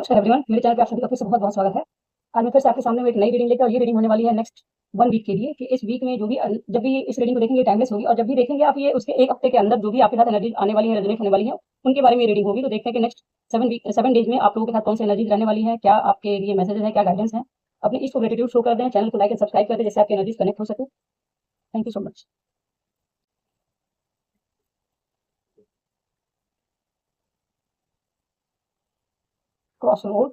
नमस्कार एवरीवन, मेरे चैनल पे आप सभी का फिर से बहुत बहुत स्वागत है। आज मैं फिर से आपके सामने एक नई रीडिंग लेकर, और ये रीडिंग होने वाली है नेक्स्ट 1 वीक के लिए कि इस वीक में जो भी जब भी इस रीडिंग को देखेंगे टाइमलेस होगी, और जब भी देखेंगे आप ये उसके 1 हफ्ते के अंदर जो भी आपके साथ एनर्जी आने वाली है, रेजोनेट होने वाली है, उनके बारे में रीडिंग होगी। तो देखते हैं कि नेक्स्ट 7 डेज में आप लोगों के साथ कौन सी एनर्जी रहने वाली है, क्या आपके लिए मैसेजेस है, क्या गाइडेंस है। अपनी इसको ग्रेटिट्यूड शो कर दें, चैनल को लाइक एंड सब्सक्राइब कर दें, जिससे आपकी एनर्जी कनेक्ट हो सके। Thank you so much. Cross road,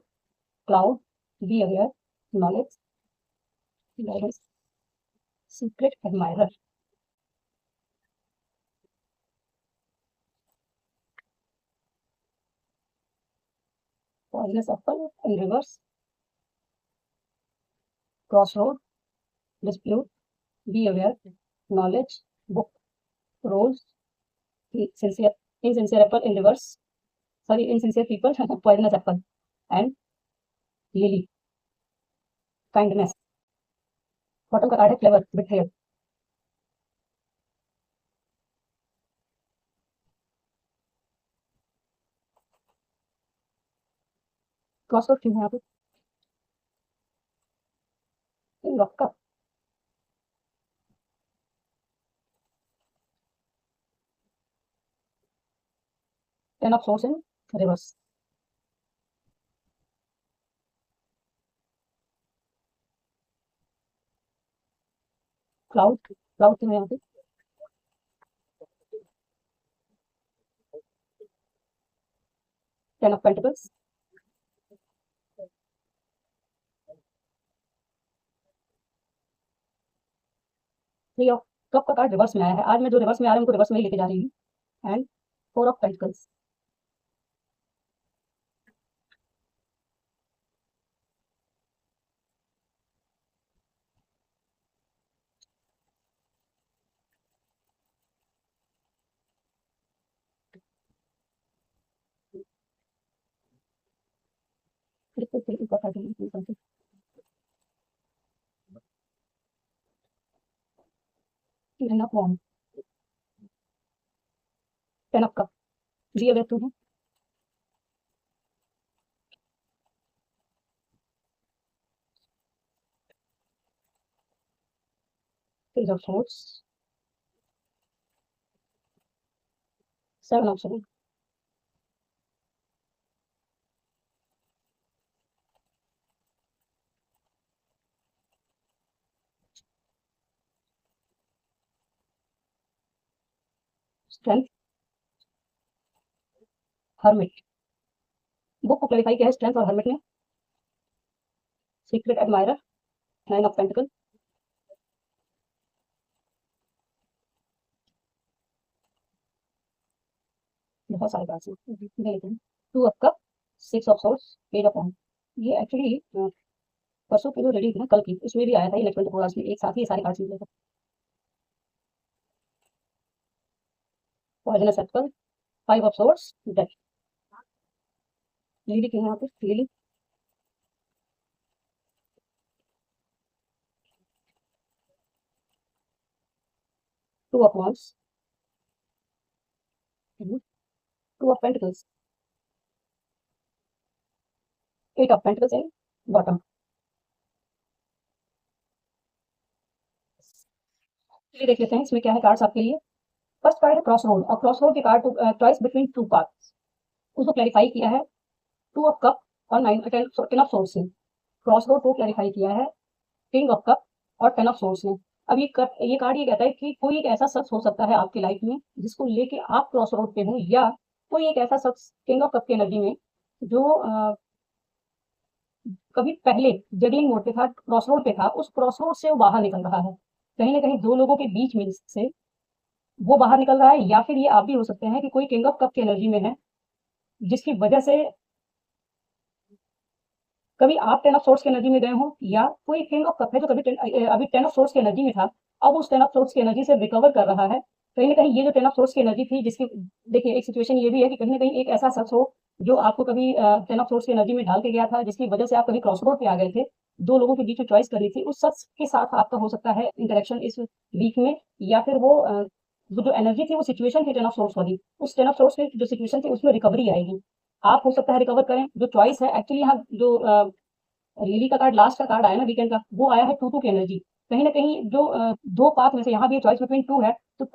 cloud, be aware, knowledge, guidance, secret admirer, poisonous apple in reverse, cross road, dispute, be aware, knowledge, book, rose, sincere, insincere apple in reverse, sorry, insincere people, poisonous apple, and lily, kindness. Bottom का card है clever, betrayal. Cross road क्यों है यहाँ पे? इन rock का ten of source in reverse, cloud, cloud क्यों है यहाँ पे? Ten of pentacles, three of cup का कार्ड रिवर्स में आया है। आज मैं जो रिवर्स में आ रहा है उनको रिवर्स में ही लेके जा रही हूँ। And four of pentacles, ten of wand, ten of cup, be aware to हूँ, page of swords, seven of swords, strength, hermit. Book को क्लैरिफाई किया है स्ट्रेंथ और हर्मिट ने। Secret admirer, nine of pentacle, बहुत सारे कार्ड्स हैं, देख लेते हैं। Two of cups, six of swords, page of wand. ये एक्चुअली परसों की जो रेडी थी ना, कल की, उसमें भी आया था। ये 24 आवर्स में एक साथ ही सारे कार्ड्स निकले थे। Poisonous apple, five of swords, death. Lily क्यों है यहाँ पे? Lily, two of wands, two of pentacles, eight of pentacles in bottom. चलिए देख लेते हैं इसमें क्या है कार्ड्स आपके लिए। फर्स्ट कार्ड है क्रॉस रोड, और क्रॉस रोड के card choice between two paths, उसको क्लैरिफाई किया है टू ऑफ कप और टेन ऑफ सोर्स से। क्रॉस रोड को क्लैरिफाई किया है किंग ऑफ कप और टेन ऑफ सोर्स ने। अब ये कार्ड ये कहता है कि कोई एक ऐसा शख्स हो सकता है आपकी लाइफ में जिसको लेके आप क्रॉस रोड पे हो, या कोई एक ऐसा शख्स किंग ऑफ कप की एनर्जी में जो कभी पहले जगलिंग मोड पे था, क्रॉस रोड पे था, उस क्रॉस रोड से वो बाहर निकल रहा है। कहीं ना कहीं दो लोगों के बीच में से वो बाहर निकल रहा है, या फिर ये आप भी हो सकते हैं कि कोई किंग ऑफ कप की एनर्जी में है, जिसकी वजह से कभी आप टेन ऑफ सोर्स की एनर्जी में गए हो, या कोई किंग ऑफ कप है जो कभी अभी टेन ऑफ सोर्स की एनर्जी में था, अब उस टेन ऑफ सोर्स की एनर्जी से रिकवर कर रहा है। कहीं ना कहीं ये जो टेन ऑफ सोर्स की एनर्जी थी, जिसकी देखिए एक सिचुएशन ये भी है कि कहीं ना कहीं एक ऐसा शख्स हो जो आपको कभी टेन ऑफ सोर्स की एनर्जी में डाल के गया था, जिसकी वजह से आप कभी क्रॉस रोड पे आ गए थे, दो लोगों के बीच में चॉइस करनी थी, उस शख्स के साथ आपका हो सकता है इंटरेक्शन इस वीक में। या फिर वो जो एनर्जी थी, वो सिचुएशन थी टेन ऑफ सोर्स वाली, उस टेन ऑफ सोर्स की जो सिचुएशन थी उसमें रिकवरी आएगी। आप हो सकता है रिकवर करें। जो चॉइस है एक्चुअली यहाँ जो लिली का कार्ड लास्ट का कार्ड आया ना वीकेंड का, वो आया है 2-2 की एनर्जी। कहीं ना कहीं जो दो पाथ में से यहाँ भी चॉइस बिटवीन 2 है, तो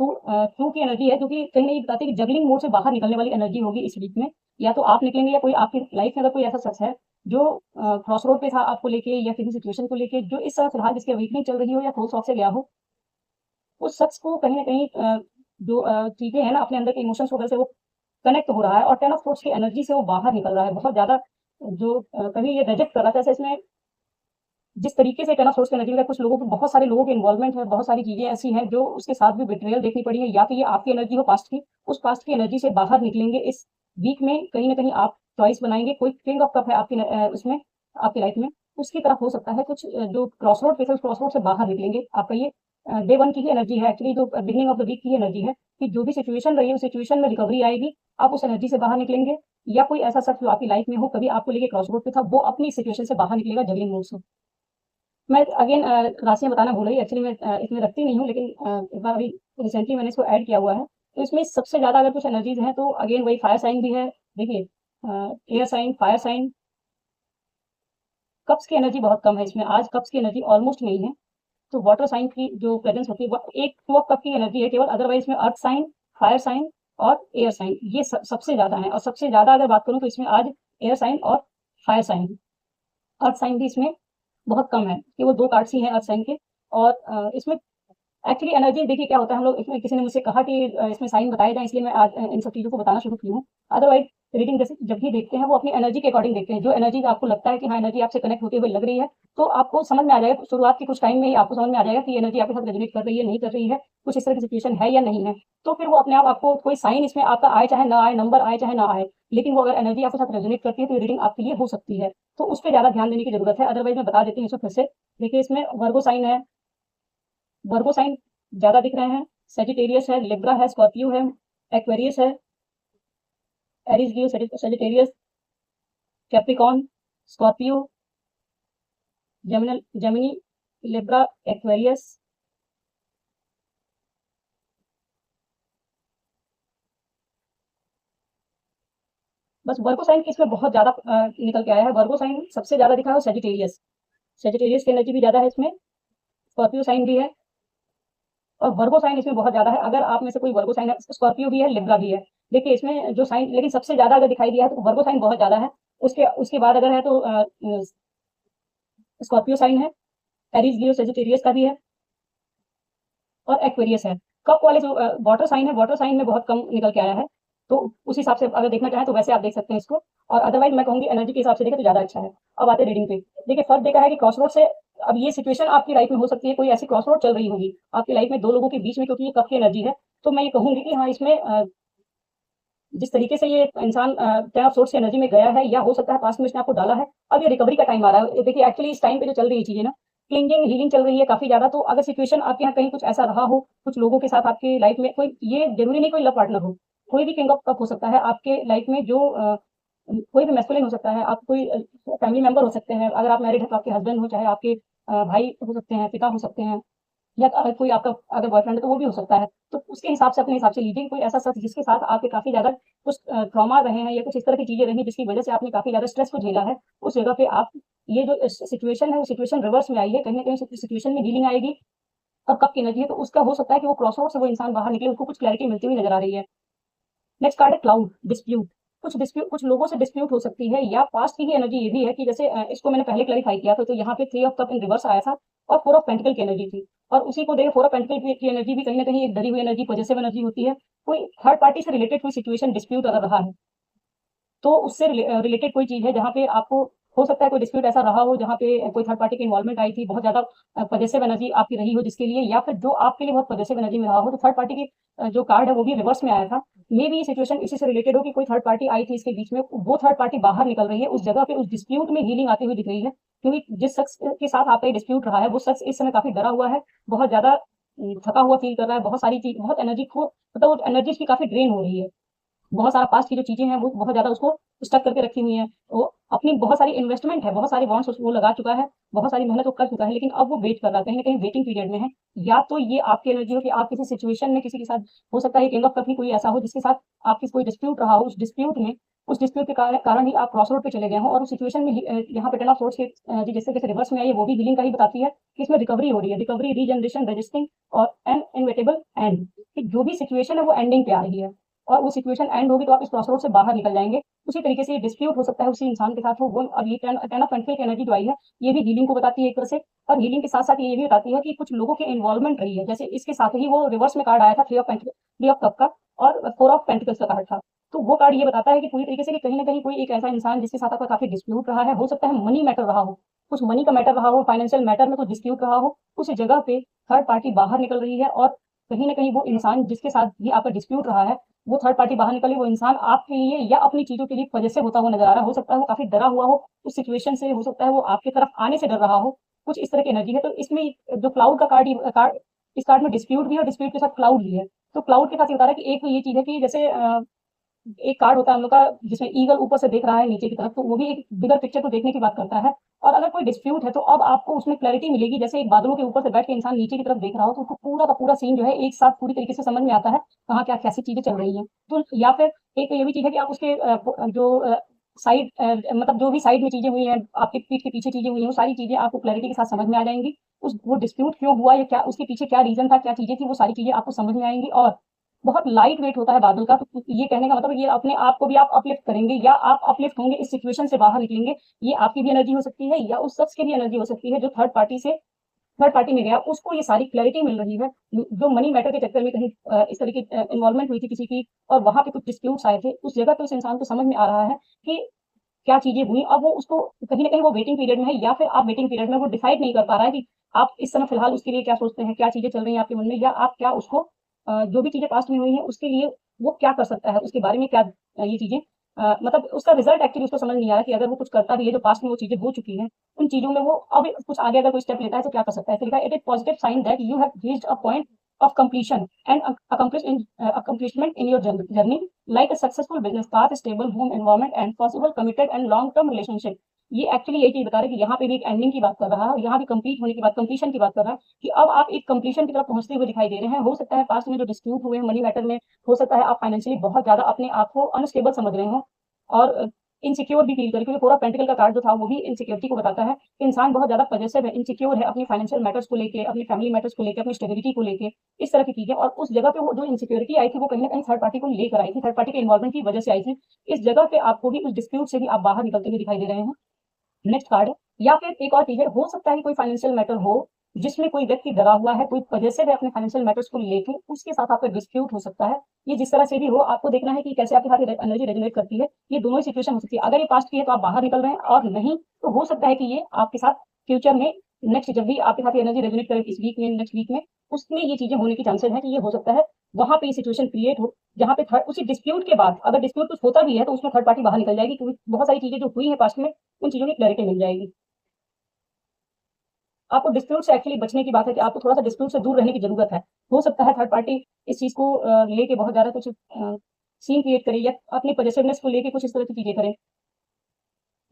2 की एनर्जी है, जो कि कहीं ना कहीं बताती है कि जगलिंग मोड से बाहर निकलने वाली एनर्जी होगी इस वीक में। या तो आप निकलेंगे या कोई आपकी लाइफ में अगर कोई ऐसा शख्स है जो क्रॉस रोड पे था आपको लेके या किसी सिचुएशन को लेके, जो इस तरह फिलहाल जिसकी वीकनिंग चल रही हो या फुल शॉक से गया हो, उस शख्स को कहीं ना कहीं जो चीजें हैं ना अपने अंदर के इमोशंस वगैरह से वो कनेक्ट हो रहा है, और 10 ऑफ सोर्स की एनर्जी से वो बाहर निकल रहा है बहुत ज्यादा। जो कभी ये रिजेक्ट कर रहा था, जैसे इसमें जिस तरीके से 10 ऑफ सोर्स की एनर्जी में कुछ लोगों को, बहुत सारे लोगों के इन्वॉल्वमेंट है, बहुत सारी चीजें ऐसी हैं जो उसके साथ भी बिट्रेयल देखनी पड़ी है। या तो ये आपकी एनर्जी हो पास्ट की, उस पास्ट की एनर्जी से बाहर निकलेंगे इस वीक में, कहीं ना कहीं आप चॉइस बनाएंगे। कोई किंग ऑफ कप है आपकी उसमें आपकी लाइफ में, उसकी तरफ हो सकता है कुछ जो क्रॉस रोड पे उस क्रॉस रोड से बाहर निकलेंगे। आपका ये डे वन की ही एनर्जी है एक्चुअली, जो बिगिनिंग ऑफ द वीक की एनर्जी है कि जो भी सिचुएशन रही है उस सिचुएशन में रिकवरी आएगी, आप उस एनर्जी से बाहर निकलेंगे। या कोई ऐसा शख्स जो आपकी लाइफ में हो, कभी आपको लेके क्रॉस रोड पे था, वो अपनी सिचुएशन से बाहर निकलेगा जगलिंग मोड से। मैं अगेन राशियाँ बताना भूल रही, एक्चुअली मैं इसमें रखती नहीं हूँ, लेकिन एक बार अभी रिसेंटली मैंने इसको ऐड किया हुआ है। तो इसमें सबसे ज़्यादा अगर कुछ एनर्जीज हैं तो अगेन वही फायर साइन भी है। देखिए air sign, fire sign, cups की एनर्जी बहुत कम है इसमें, आज कप्स की एनर्जी ऑलमोस्ट नहीं है। तो वाटर साइन की जो प्रेजेंस होती है वो एक 2 कप की एनर्जी है केवल, अदरवाइज में अर्थ साइन, फायर साइन और एयर साइन ये सबसे ज़्यादा है। और सबसे ज़्यादा अगर बात करूँ तो इसमें आज एयर साइन और फायर साइन, अर्थ साइन भी इसमें बहुत कम है, केवल 2 कार्ड्स ही हैं अर्थ साइन के। और इसमें एक्चुअली एनर्जी देखिए क्या होता है, हम लोग इसमें किसी ने मुझसे कहा कि इसमें साइन बताए जाएं, इसलिए मैं आज इन सब चीज़ों को बताना शुरू की हूँ। अदरवाइज रीडिंग जैसे जब भी देखते हैं वो अपनी एनर्जी के अकॉर्डिंग देखते हैं, जो एनर्जी आपको लगता है कि हाँ एनर्जी आपसे कनेक्ट होती हुई लग रही है, तो आपको समझ में आ जाएगा शुरुआत के कुछ टाइम में ही आपको समझ में आ जाएगा कि एनर्जी आपके साथ रेजोनेट कर रही है, नहीं कर रही है, कुछ इस तरह की सिचुएशन है या नहीं है। तो फिर वो अपने आप आपको कोई साइन इसमें आपका आए चाहे ना आए, नंबर आए चाहे ना आए, लेकिन वो अगर एनर्जी आपके साथ रेजोनेट करती है तो रीडिंग आपके लिए हो सकती है। तो उस पर ज़्यादा ध्यान देने की जरूरत है। अदरवाइज मैं बता देती हूँ इसको फिर से। देखिए इसमें वर्गो साइन है, वर्गो साइन ज्यादा दिख रहे हैं, सेजिटेरियस है, लिब्रा है, स्कॉर्पियो है, एक्वेरियस है, Aries Leo, Sagittarius, Capricorn, Scorpio, Gemini, Libra, Aquarius. बस वर्गो साइन की इसमें बहुत ज्यादा निकल के आया है। वर्गो साइन सबसे ज्यादा दिखा है सेजिटेरियस, सेजिटेरियस की एनर्जी भी ज्यादा है इसमें, स्कॉर्पियो साइन भी है और वर्गो साइन इसमें बहुत ज्यादा है। अगर आप में से कोई वर्गो साइन है, स्कॉर्पियो भी है, लिब्रा भी है। देखिए इसमें जो साइन लेकिन सबसे ज्यादा अगर दिखाई दिया है तो वर्गो साइन बहुत ज्यादा है। उसके उसके बाद अगर है तो स्कॉर्पियो साइन है, एरीज लियो सेजिटेरियस का भी है और एक्वेरियस है। कप वाले जो वाटर साइन है, वाटर साइन में बहुत कम निकल के आया है। तो उस हिसाब से अगर देखना चाहें तो वैसे आप देख सकते हैं इसको। और अदरवाइज मैं कहूंगी एनर्जी के हिसाब से देखें तो ज्यादा अच्छा है। अब आते रीडिंग पे। देखिए फर्क देखा है कि क्रॉस रोड से, अब ये सिचुएशन आपकी लाइफ में हो सकती है, कोई ऐसी क्रॉस रोड चल रही होगी आपकी लाइफ में दो लोगों के बीच में, क्योंकि ये कप की एनर्जी है। तो मैं ये कहूंगी कि हाँ इसमें जिस तरीके से ये इंसान 10 ऑफ सोर्स की एनर्जी में गया है, या हो सकता है पास्ट में इसने आपको डाला है, अब ये रिकवरी का टाइम आ रहा है। देखिए एक्चुअली इस टाइम पे जो चल रही है चीजें ना, क्लिंजिंग हीलिंग चल रही है काफी ज्यादा। तो अगर सिचुएशन आपके यहाँ कहीं कुछ ऐसा रहा हो, कुछ लोगों के साथ आपकी लाइफ में, कोई ये जरूरी नहीं कोई लव पार्टनर हो, कोई भी किंग ऑफ कप हो सकता है आपके लाइफ में, जो कोई भी मैस्कुलिन हो सकता है, आप कोई फैमिली मेंबर हो सकते हैं। अगर आप मैरिड है तो आपके हस्बैंड हो, चाहे आपके भाई हो सकते हैं, पिता हो सकते हैं, या अगर कोई आपका अगर बॉयफ्रेंड है तो वो भी हो सकता है। तो उसके हिसाब से अपने हिसाब से लीजिए। कोई ऐसा शख्स जिसके साथ आपके काफी ज्यादा कुछ ट्रॉमा रहे हैं या कुछ इस तरह की चीजें रही जिसकी वजह से आपने काफी ज्यादा स्ट्रेस को झेला है, उस जगह पे आप ये जो सिचुएशन है वो सिचुएशन रिवर्स में आई है, कहीं ना कहीं सिचुएशन में हीलिंग आएगी। और कब की एनर्जी है तो उसका हो सकता है कि वो क्रॉस रोड से वो इंसान बाहर निकले, उसको कुछ क्लैरिटी मिलती हुई नजर आ रही है। नेक्स्ट कार्ड है क्लाउड, डिस्प्यूट। कुछ लोगों से डिस्प्यूट हो सकती है, या पास्ट की ही एनर्जी ये भी है कि जैसे इसको मैंने पहले क्लैरिफाई किया था, तो यहाँ पे 3 ऑफ कप इन रिवर्स आया था और 4 ऑफ पेंटिकल की एनर्जी थी। और उसी को देखिए 4 ऑफ पेंटिकल की एनर्जी भी कहीं ना कहीं एक डरी हुई एनर्जी, पॉजिटिव एनर्जी होती है। कोई थर्ड पार्टी से रिलेटेड कोई सिचुएशन डिस्प्यूट अगर रहा है तो उससे रिलेटेड कोई चीज है जहाँ पे आपको हो सकता है कोई डिस्प्यूट ऐसा रहा हो जहाँ पे कोई थर्ड पार्टी की इन्वॉल्वमेंट आई थी, बहुत ज्यादा पॉजिटिव एनर्जी आपकी रही हो जिसके लिए, या फिर जो आपके लिए बहुत पॉजिटिव एनर्जी में रहा हो, तो थर्ड पार्टी की जो कार्ड है वो भी रिवर्स में आया था। मे भी ये सिचुएशन इसी से रिलेटेड हो कि कोई थर्ड पार्टी आई थी इसके बीच में, वो थर्ड पार्टी बाहर निकल रही है, उस जगह पे उस डिस्प्यूट में हीलिंग आती हुई दिख रही है। क्योंकि जिस शख्स के साथ आपका डिस्प्यूट रहा है वो शख्स इस समय काफी डरा हुआ है, बहुत ज्यादा थका हुआ फील कर रहा है, बहुत सारी चीज, बहुत एनर्जी को मतलब वो एनर्जी की काफी ड्रेन हो रही है। बहुत सारा पास्ट की जो चीजें हैं वो बहुत ज्यादा उसको स्टक करके रखी हुई हैं। वो अपनी बहुत सारी इन्वेस्टमेंट है, बहुत सारी बॉन्ड्स वो लगा चुका है, बहुत सारी मेहनत वो कर चुका है, लेकिन अब वो वेट कर रहा है, कहीं ना कहीं वेटिंग पीरियड में है। या तो ये आपकी एनर्जी हो कि आप किसी सिचुएशन में किसी के साथ, हो सकता है किंग ऑफ कप ही कोई ऐसा हो जिसके साथ आपकी कोई डिस्प्यूट रहा हो, उस डिस्प्यूट में उस डिस्प्यूट के कारण ही आप क्रॉस रोड पे चले गए हो और उस सिचुएशन में यहाँ पे टेन ऑफ सोर्ड्स के जैसे जैसे रिवर्स में आई है वो भी हीलिंग का ही बताती है कि इसमें रिकवरी हो रही है, रिकवरी, रीजनरेशन, रजिस्टिंग और एन इनविटेबल एंड, कि जो भी सिचुएशन है वो एंडिंग पे आ रही है और वो सिचुएशन एंड होगी तो आप इस क्रॉस रोड से बाहर निकल जाएंगे। उसी तरीके से ये डिस्प्यूट हो सकता है उसी इंसान के साथ हो वो, अब ये टेन ऑफ पेंटिकल की एनर्जी जो आई है ये भी हीलिंग को बताती है एक तरह से, और हीलिंग के साथ साथ ये भी बताती है कि कुछ लोगों की इन्वॉल्वमेंट रही है। जैसे इसके साथ ही वो रिवर्स में कार्ड आया था थ्री ऑफ कप का और फोर ऑफ पेंटिकल्स का कार्ड था, तो वो कार्ड ये बताता है कि पूरी तरीके से कि कहीं ना कहीं कोई एक ऐसा इंसान जिसके साथ आपका काफी डिस्प्यूट रहा है, हो सकता है मनी मैटर रहा हो, कुछ मनी का मैटर रहा हो, फाइनेंशियल मैटर में कुछ डिस्प्यूट रहा हो, उस जगह पे थर्ड पार्टी बाहर निकल रही है और कहीं ना कहीं वो इंसान जिसके साथ भी आपका डिस्प्यूट रहा है वो थर्ड पार्टी बाहर निकले, वो इंसान आपके लिए या अपनी चीजों के लिए वजह से होता हुआ नजर आ रहा है। हो सकता है वो काफी डरा हुआ हो उस सिचुएशन से, हो सकता है वो आपकी तरफ आने से डर रहा हो, कुछ इस तरह की एनर्जी है। तो इसमें जो क्लाउड का कार्ड इस कार्ड में डिस्प्यूट भी है और डिस्प्यूट के साथ क्लाउड भी है। तो क्लाउड के साथ ये बता रहा है कि एक तो ये चीज है कि जैसे एक कार्ड होता है हम लोग का जिसमें ईगल ऊपर से देख रहा है नीचे की तरफ, तो वो भी एक बिगर पिक्चर को देखने की बात करता है। और अगर कोई डिस्प्यूट है तो अब आपको उसमें क्लैरिटी मिलेगी, जैसे एक बादलों के ऊपर से बैठ के इंसान नीचे की तरफ देख रहा हो तो उसको पूरा का पूरा सीन जो है एक साथ पूरी तरीके से समझ में आता है कहाँ क्या कैसी चीजें चल रही हैं। तो या फिर एक ये भी चीज है कि आप उसके जो साइड मतलब जो भी साइड में चीजें हुई हैं, आपके पीठ के पीछे चीजें हुई हैं, वो सारी चीजें आपको क्लैरिटी के साथ समझ में आ जाएंगी। उस वो डिस्प्यूट क्यों हुआ या क्या उसके पीछे क्या रीजन था, क्या चीजें थी, वो सारी चीजें आपको समझ में आएंगी। और बहुत लाइट वेट होता है बादल का, तो ये कहने का मतलब ये अपने आप को भी आप अपलिफ्ट करेंगे या आप अपलिफ्ट होंगे, इस सिचुएशन से बाहर निकलेंगे। ये आपकी भी एनर्जी हो सकती है या उस शख्स की भी एनर्जी हो सकती है जो थर्ड पार्टी में गया, उसको ये सारी क्लैरिटी मिल रही है। जो मनी मैटर के चक्कर में कहीं इस तरह की इन्वॉल्वमेंट हुई थी किसी की और वहां पे कुछ डिस्प्यूट्स आए थे, उस जगह पे उस इंसान को समझ में आ रहा है कि क्या चीजें हुई। अब वो उसको कहीं ना कहीं वो वेटिंग पीरियड में है या फिर आप वेटिंग पीरियड में वो डिसाइड नहीं कर पा रहा है कि आप इस समय फिलहाल उसके लिए क्या सोचते हैं, क्या चीजें चल रही हैं आपके मन में, या आप क्या उसको जो भी चीजें पास्ट में हुई हैं उसके लिए वो क्या कर सकता है, उसके बारे में क्या ये चीजें मतलब उसका रिजल्ट एक्चुअली उसको समझ नहीं आ रहा कि अगर वो कुछ करता भी है जो पास्ट में वो चीजें हो चुकी हैं, उन चीजों में वो अब कुछ आगे अगर कोई स्टेप लेता है तो क्या कर सकता है। तो लिखा it is positive sign that you have reached a point of completion and accomplishment in your journey, like a successful business path, stable home environment and possible committed and long term relationship। ये actually यही चीज बता रहे हैं कि यहाँ पे भी एक एंडिंग की बात कर रहा है और यहाँ भी कंप्लीट होने की बात, कंप्लीशन की बात कर रहा है कि अब आप एक कंप्लीशन की तरफ पहुंचते हुए दिखाई दे रहे हैं। हो सकता है पास्ट में जो डिस्प्यूट हुए हैं मनी मैटर में, हो सकता है आप फाइनेंशियली बहुत ज्यादा अपने आप को अनस्टेबल समझ रहे हो और इनसिक्योर भी फील करें, क्योंकि पूरा पेंटिकल का कार्ड जो था वो भी इनसिक्योरिटी को बताता है कि इंसान बहुत ज्यादा पॉजिटिव है, इनसिक्योर है अपनी फाइनेंशियल मैटर्स को लेके, अपनी फैमिली मैटर्स को लेके, अपनी स्टेबिलिटी को लेके, इस तरह की चीजें। और उस जगह पे वो जो इनसिक्योरिटी आई थी वो कहीं ना कहीं थर्ड पार्टी को लेकर आई थी, थर्ड पार्टी के इन्वॉल्वमेंट की वजह से आई थी। इस जगह पे आपको भी उस डिस्प्यूट से भी आप बाहर निकलते हुए दिखाई दे रहे हैं। नेक्स्ट कार्ड है, या फिर एक और चीज है, हो सकता है कोई फाइनेंशियल मैटर हो जिसमें कोई व्यक्ति डरा हुआ है, कोई पॉजिटिव है अपने फाइनेंशियल मैटर्स को लेके, उसके साथ आपका डिस्प्यूट हो सकता है। ये जिस तरह से भी हो आपको देखना है कि कैसे आपके साथ एनर्जी रेजोनेट करती है। ये दोनों ही सिचुएशन हो सकती है, अगर ये पास्ट की है तो आप बाहर निकल रहे हैं और नहीं तो हो सकता है कि ये आपके साथ फ्यूचर में नेक्स्ट जब भी आपके साथ एनर्जी रेजोनेट करे इस वीक में, नेक्स्ट वीक में, उसमें ये चीजें होने की चांसेस है कि ये हो सकता है वहां पे सिचुएशन क्रिएट हो जहां पे थर्ड उसी डिस्प्यूट के बाद अगर डिस्प्यूट कुछ होता भी है तो उसमें थर्ड पार्टी बाहर निकल जाएगी, क्योंकि बहुत सारी चीजें जो हुई है पास्ट में उन चीजों की क्लैरिटी मिल जाएगी। आपको डिस्प्यूट से एक्चुअली बचने की बात है कि आपको थोड़ा सा डिस्प्यूट से दूर रहने की जरूरत है। हो सकता है थर्ड पार्टी इस चीज को लेके बहुत ज्यादा कुछ सीन क्रिएट करे या अपनी पॉजिटिवनेस को लेके कुछ इस तरह की चीजें करें,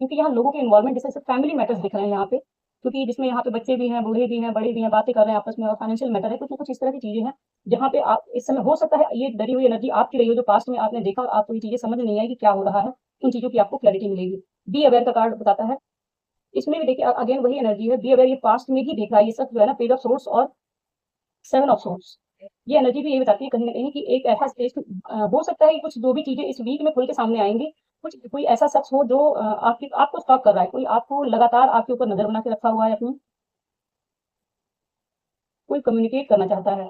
क्योंकि यहाँ लोगों के इन्वॉल्वमेंट जैसे फैमिली मैटर्स दिख रहे हैं यहाँ पे, क्योंकि जिसमें यहाँ पे बच्चे भी हैं, बूढ़े भी हैं, बड़े भी हैं, बातें कर रहे हैं आपस में, और फाइनेंशियल मैटर है, कुछ ना कुछ इस तरह की चीजें हैं जहाँ पे आप इस समय हो सकता है ये डरी हुई एनर्जी आपकी रही हो जो पास्ट में आपने देखा और आपको ये चीजें समझ नहीं आई कि क्या हो रहा है, उन चीजों की आपको क्लैरिटी मिलेगी। बी अवेयर का कार्ड बताता है, इसमें भी देखिए अगेन वही एनर्जी है, बी अवेयर ये पास्ट में ही देख रहा है, ये सब जो है ना पेज ऑफ सोर्स और सेवन ऑफ सोर्स, ये एनर्जी भी ये बताती है कहीं ना कहीं कि एक ऐसा स्टेज हो सकता है कि कुछ जो भी चीजें इस वीक में खुल के सामने आएंगी, कुछ कोई ऐसा शख्स हो जो आपको स्टॉक कर रहा है, कोई आपको लगातार आपके ऊपर नजर बना के रखा हुआ है अपनी, कोई कम्युनिकेट करना चाहता है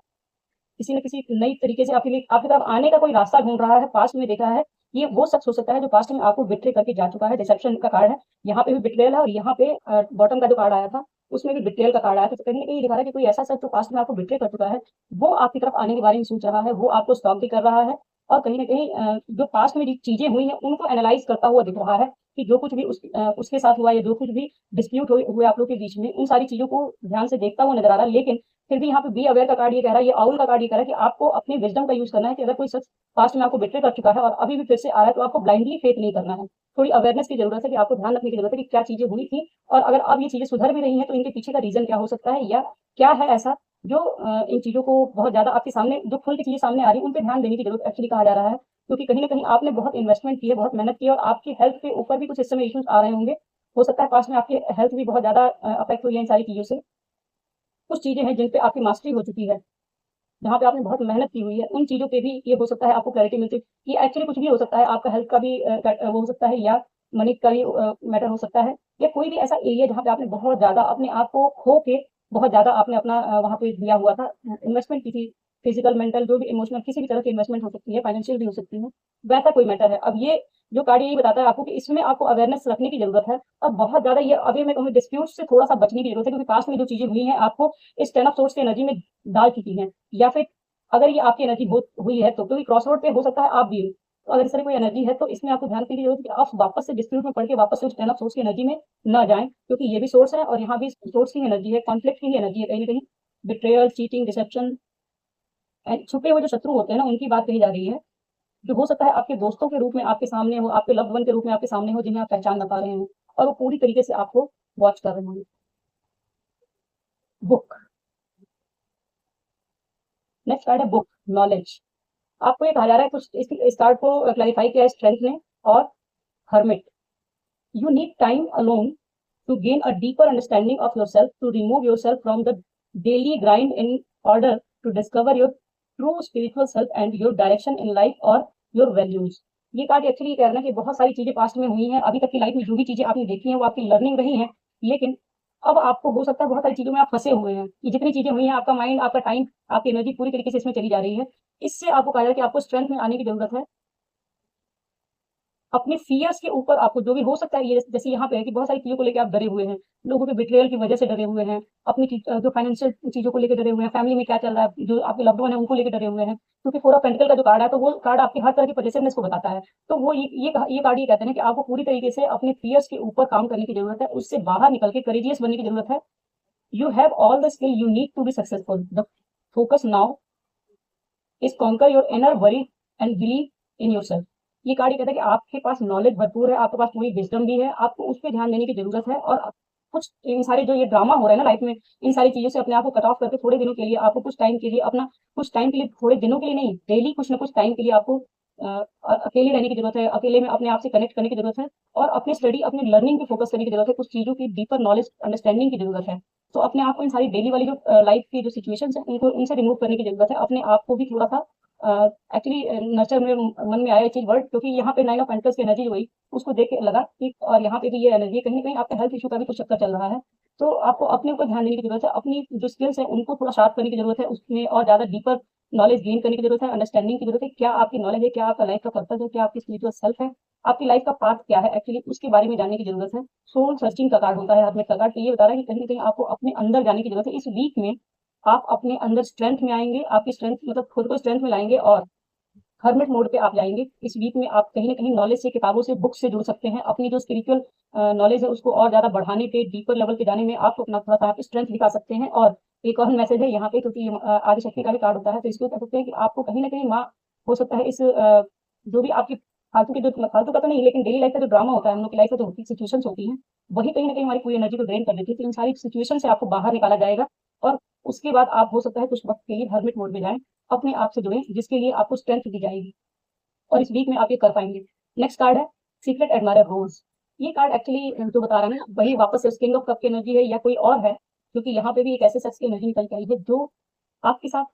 किसी न किसी नई तरीके से आपके लिए आपकी तरफ आने का कोई रास्ता ढूंढ रहा है, पास्ट में देखा है। ये वो शख्स हो सकता है जो पास्ट में आपको बिट्रे करके जा चुका है, डिसेप्शन का कार्ड है, यहाँ पे भी बिट्रेयल है और यहाँ पे बॉटम का जो कार्ड आया था उसमें भी बिट्रेयल का कार्ड आया था। तो कहीं ना कहीं दिखा रहा है कि कोई ऐसा शख्स जो पास्ट में आपको बिट्रे कर चुका है वो आपकी तरफ आने के बारे में सोच रहा है, वो आपको स्टॉक भी कर रहा है और कहीं ना कहीं जो पास्ट में चीजें हुई हैं उनको एनालाइज करता हुआ दिख रहा है कि जो कुछ भी उसके साथ हुआ या जो कुछ भी डिस्प्यूट हुए आप लोग के बीच में, उन सारी चीजों को ध्यान से देखता हुआ नजर आ रहा है। लेकिन फिर भी यहाँ पे बी अवेयर का कार्ड ये कह रहा है, ये आउल का कार्ड ये कह रहा है कि आपको अपनी विजडम का यूज करना है कि अगर कोई शख्स पास्ट में आपको बिट्रे कर चुका है और अभी भी फिर से आ रहा है तो आपको ब्लाइंडली फेथ नहीं करना है। थोड़ी अवेयरनेस की जरूरत है कि आपको ध्यान रखने की जरूरत है कि क्या चीजें हुई थी और अगर अब ये चीजें सुधर भी रही हैं तो इनके पीछे का रीजन क्या हो सकता है या क्या है ऐसा जो इन चीजों को बहुत ज्यादा आपके सामने जो खुल की चीजें सामने आ रही है उन पर ध्यान देने की जरूरत एक्चुअली कहा जा रहा है। क्योंकि कहीं ना कहीं आपने बहुत इन्वेस्टमेंट की है, बहुत मेहनत की है और आपकी हेल्थ के ऊपर भी कुछ इस समय इश्यूज आ रहे होंगे। हो सकता है पास्ट में आपकी हेल्थ भी बहुत ज्यादा अफेक्ट हुई है इन सारी चीजों से। कुछ चीजें हैं जिन पे आपकी मास्टरी हो चुकी है, जहाँ पे आपने बहुत मेहनत की हुई है, उन चीजों पे भी ये हो सकता है आपको क्लैरिटी मिलती है। ये एक्चुअली कुछ भी हो सकता है, आपका हेल्थ का भी वो हो सकता है या मनी का भी मैटर हो सकता है या कोई भी ऐसा एरिया जहाँ पे आपने बहुत ज्यादा अपने आप को खो के बहुत ज्यादा आपने अपना वहाँ पे दिया हुआ था इन्वेस्टमेंट की थी। फिजिकल मेंटल जो भी इमोशनल किसी भी तरह की इन्वेस्टमेंट हो सकती है, फाइनेंशियल भी हो सकती है, वैसा कोई मैटर है। अब ये जो कार्ड यही बताता है आपको कि इसमें आपको अवेयरनेस रखने की जरूरत है। अब बहुत ज्यादा ये अभी मैं कहूँ डिस्प्यूट से थोड़ा सा बचने की जरूरत है क्योंकि पास्ट में जो चीजें हुई हैं आपको इस टेन ऑफ सोर्स की एनर्जी में डाल चुकी हैं। या फिर अगर ये आपकी एनर्जी हो हुई है तो क्योंकि क्रॉस रोड पे हो सकता है आप भी हो, तो अगर इस तरह कोई एनर्जी है तो इसमें आपको ध्यान रखने की जरूरत है कि आप वापस से डिस्प्यूट में पड़ के वापस से उस टेन ऑफ सोर्स की एनर्जी में न जाएं क्योंकि ये भी सोर्स है और यहाँ भी सोर्स की एनर्जी है, कॉन्फ्लिक्ट की एनर्जी है। कहीं ना कहीं बिट्रेयल, चीटिंग, डिसेप्शन, छुपे हुए जो शत्रु होते हैं ना उनकी बात कही जा रही है जो हो सकता है आपके दोस्तों के रूप में आपके सामने हो, आपके लव्ड वन के रूप में आपके सामने हो, जिन्हें आप पहचान ना पा रहे हो और वो पूरी तरीके से आपको वॉच कर रहे होंगे। बुक, नेक्स्ट कार्ड है बुक, नॉलेज। आपको ये कहा जा रहा है कुछ इस कार्ड को क्लैरिफाई किया है स्ट्रेंथ ने और hermit. You need time alone to gain a deeper understanding of yourself, to remove yourself from the daily grind in order to discover your true spiritual self and your direction in life or your values। ये card actually कह रहा है कि बहुत सारी चीजें past में हुई हैं, अभी तक की लाइफ में जो भी चीजें आपने देखी हैं वो आपकी लर्निंग रही हैं, लेकिन अब आपको हो सकता है बहुत सारी चीजों में आप फंसे हुए हैं। ये जितनी चीजें हुई हैं आपका माइंड, आपका टाइम, आपकी एनर्जी पूरी तरीके से इसमें चली जा रही है। इससे आपको कहा जा रहा है कि आपको स्ट्रेंथ में आने की जरूरत है। अपने फियर्स के ऊपर आपको जो भी हो सकता है, ये जैसे यहाँ पे है कि बहुत सारी चीजों को लेकर आप डरे हुए हैं, लोगों के बिट्रेयल की वजह से डरे हुए हैं, अपनी जो फाइनेंशियल चीजों को लेकर डरे हुए हैं, फैमिली में क्या चल रहा है, जो आपके लव्ड वन है उनको लेकर डरे हुए हैं। क्योंकि फोर ऑफ पेंटिकल का जो कार्ड है तो वो कार्ड आपकी हर तरह की पॉजिटिवनेस को बताता है। तो वो ये कार्ड ये कहते हैं कि आपको पूरी तरीके से अपने फियर्स के ऊपर काम करने की जरूरत है, उससे बाहर निकल के करेजियस बनने की जरूरत है। You have all the skill you need to be successful. The focus now is conquer your inner worry and believe in yourself. ये कार्ड ये कहता है कि आपके पास नॉलेज भरपूर है, आपके पास पूरी विजडम भी है, आपको उस पर ध्यान देने की जरूरत है। और कुछ इन सारे जो ये ड्रामा हो रहा है ना लाइफ में, इन सारी चीजों से अपने आप को कट ऑफ करके थोड़े दिनों के लिए आपको कुछ टाइम के लिए अपना कुछ टाइम के लिए, थोड़े दिनों के लिए नहीं, डेली कुछ ना कुछ टाइम के लिए आपको अकेले रहने की जरूरत है, अकेले में अपने आप से कनेक्ट करने की जरूरत है और अपनी स्टडी, अपनी लर्निंग पे फोकस करने की जरूरत है, कुछ चीजों की डीपर नॉलेज अंडरस्टैंडिंग की जरूरत है। तो अपने आप को इन सारी डेली वाली जो लाइफ की जो सिचुएशन है उनको उनसे रिमूव करने की जरूरत है। अपने आप को भी थोड़ा सा एक्चुअली नर्चर मेरे मन में आया चीज वर्ड, क्योंकि यहाँ पे नाइन ऑफ पेंटिकल्स की एनर्जी हुई उसको देख के लगा कि और यहाँ पे भी ये एनर्जी कहीं ना कहीं आपका हेल्थ इशू का भी कुछ चक्कर चल रहा है। तो आपको अपने ऊपर ध्यान देने की जरूरत है, अपनी जो स्किल्स है उनको थोड़ा शार्प करने की जरूरत है, उसमें और ज्यादा डीपर नॉलेज गेन करने की जरूरत है, अंडरस्टैंडिंग की जरूरत है, क्या आपकी नॉलेज है, क्या आपका लाइफ का पर्पज है, क्या आपकी स्पिरिचुअल सेल्फ है, आपकी लाइफ का पाथ क्या है, एक्चुअली उसके बारे में जानने की जरूरत है। सोल सर्चिंग का कार्ड होता है हाथ में का कार्ड, तो ये बता रहा है कि कहीं ना कहीं आपको अपने अंदर जाने की जरूरत है। इस वीक में आप अपने अंदर स्ट्रेंथ में आएंगे, आपकी स्ट्रेंथ मतलब खुद को स्ट्रेंथ में लाएंगे और हर्मिट मोड पे आप जाएंगे। इस वीक में आप कहीं ना कहीं नॉलेज से, किताबों से, बुक से जुड़ सकते हैं, अपनी जो स्पिरिचुअल नॉलेज है उसको और ज्यादा बढ़ाने पे, डीपर लेवल पे जाने में आपको अपना थोड़ा सा स्ट्रेंथ दिखा सकते हैं। और एक और मैसेज है यहाँ पे, क्योंकि आदि शक्ति का भी कार्ड होता है, तो इसको कह सकते हैं कि आपको कहीं ना कहीं माँ हो सकता है इस जो भी आपकी फालतू के जो फालतू का तो नहीं लेकिन डेली लाइफ का जो ड्रामा होता है, हम लोग की लाइफ में जो होती सिचुएशन होती है, वही कहीं ना कहीं हमारी पूरी एनर्जी को ड्रेन कर देती है। तो इन सारी सिचुएशन से आपको बाहर निकाला जाएगा और उसके बाद आप हो सकता है कुछ वक्त के लिए हर्मिट मोड में जाएं, अपने आप से जुड़ें, जिसके लिए आपको स्ट्रेंथ दी जाएगी और इस वीक में आप ये कर पाएंगे। नेक्स्ट कार्ड है सीक्रेट एडमायर रोज। ये कार्ड एक्चुअली जो बता रहा है ना वही वापस से किंग ऑफ कप की एनर्जी है या कोई और है, क्योंकि यहाँ पे भी एक ऐसे शख्स की एनर्जी निकल के आई है जो आपके साथ